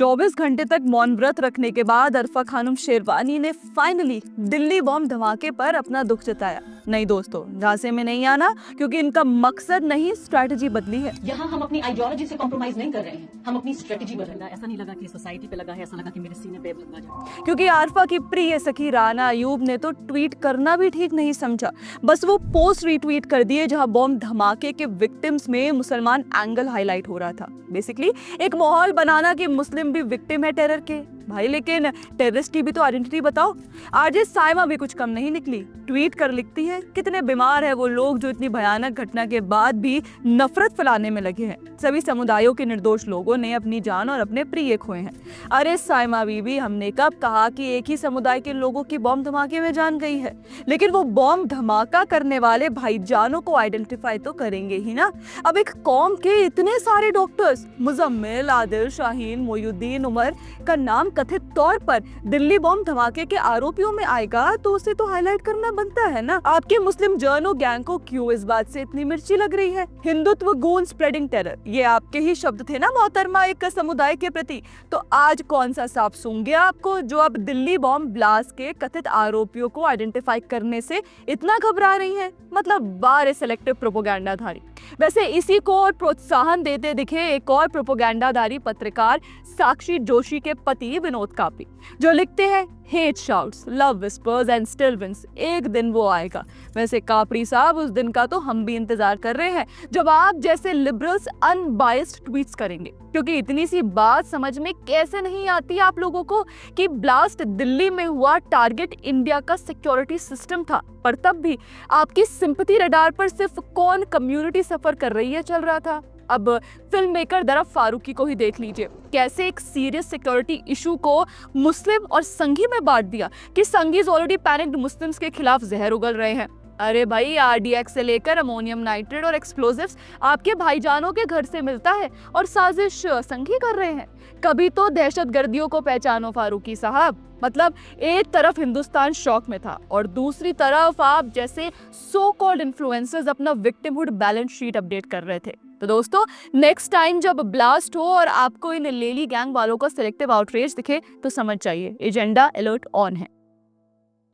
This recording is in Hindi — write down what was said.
24 घंटे तक मौन व्रत रखने के बाद अरफा खानम शेरवानी ने फाइनली दिल्ली बॉम्ब धमाके पर अपना दुख जताया। नहीं दोस्तों, झांसे में नहीं आना, क्योंकि इनका मकसद नहीं स्ट्रैटेजी बदली है। यहाँ हम अपनी आइडियोलॉजी से कॉम्प्रोमाइज नहीं कर रहे हैं, हम अपनी स्ट्रेटेजी बदल रहे हैं। ऐसा नहीं लगा कि सोसाइटी पे लगा है, ऐसा लगा कि मेरे सीने पे लगा जाए। क्योंकि आरफा की प्रिय सखी राना अयूब ने तो ट्वीट करना भी ठीक नहीं समझा, बस वो पोस्ट रीट्वीट कर दिए जहां बॉम्ब धमाके के विक्टिम्स में मुसलमान एंगल हाईलाइट हो रहा था। बेसिकली एक माहौल बनाना कि मुस्लिम भी विक्टिम है टेरर के। भाई लेकिन टेररिस्ट की भी तो आइडेंटिटी बताओ। आरजे साइमा भी कुछ कम नहीं निकली, ट्वीट कर लिखती है कितने बीमार है वो लोग जो इतनी भयानक घटना के बाद भी नफरत फैलाने में लगे हैं। सभी समुदायों के निर्दोष लोगों ने अपनी जान और अपने प्रिय खोए हैं। अरे साइमा बीबी, हमने कब कहा कि एक ही समुदाय के लोगों की बॉम्ब धमाके में जान गई है? लेकिन वो बॉम्ब धमाका करने वाले भाईजानों को आइडेंटिफाई तो करेंगे ही ना। अब एक कौम के इतने सारे डॉक्टर्स मुजम्मिल, आदिल, शाहीन, मोयुद्दीन, उमर का नाम कथित तौर पर दिल्ली बॉम्ब धमाके के आरोपियों में आएगा तो उसे तो हाईलाइट करना बनता है ना। आपके मुस्लिम जर्नो गैंग को क्यों इस बात से इतनी मिर्ची लग रही है? हिंदुत्व, गून स्प्रेडिंग टेरर, ये आपके ही शब्द थे ना मोहतरमा एक समुदाय के प्रति। तो आज कौन सा सांप सूंघ गया आपको जो अब दिल्ली बॉम्ब ब्लास्ट के कथित आरोपियों को आइडेंटिफाई करने से इतना घबरा रही है? मतलब बारे सेलेक्टिव प्रोपोगंडाधारी। वैसे इसी को और प्रोत्साहन देते दिखे एक और प्रोपोगंडाधारी पत्रकार साक्षी जोशी के पति विनोद कापी, जो लिखते हैं hate shouts, love whispers and still wins, एक दिन वो आएगा। वैसे कापड़ी साहब, उस दिन का तो हम भी इंतजार कर रहे हैं जब आप जैसे लिबरल्स अनबायस्ड ट्वीट्स करेंगे। क्योंकि इतनी सी बात समझ में कैसे नहीं आती आप लोगों को कि ब्लास्ट दिल्ली में हुआ, टारगेट इंडिया का सिक्योरिटी सिस्टम था, पर तब भी आपकी सिंपैथी रडार पर सिर्फ कौन कम्युनिटी सफर कर रही है चल रहा था। अब फिल्म मेकर दरअ फारूकी को ही देख लीजिए, कैसे एक सीरियस सिक्योरिटी इशू को मुस्लिम और संघी में बांट दिया कि संघीज ऑलरेडी पैनिक्ड मुस्लिम्स के खिलाफ जहर उगल रहे हैं। अरे भाई, आरडीएक्स से लेकर अमोनियम नाइट्रेट और एक्सप्लोजिव्स आपके भाईजानों के घर से मिलता है और साजिश संघी कर रहे हैं। कभी तो दहशतगर्दियों को पहचानो फारूकी साहब। मतलब एक तरफ हिंदुस्तान शॉक में था और दूसरी तरफ आप जैसे सो कॉल्ड इन्फ्लुएंसर्स अपना विक्टिमहुड बैलेंस शीट अपडेट कर रहे थे। तो दोस्तों, नेक्स्ट टाइम जब ब्लास्ट हो और आपको इन लेली गैंग वालों का सिलेक्टिव आउटरीच दिखे तो समझ जाइए एजेंडा अलर्ट ऑन है।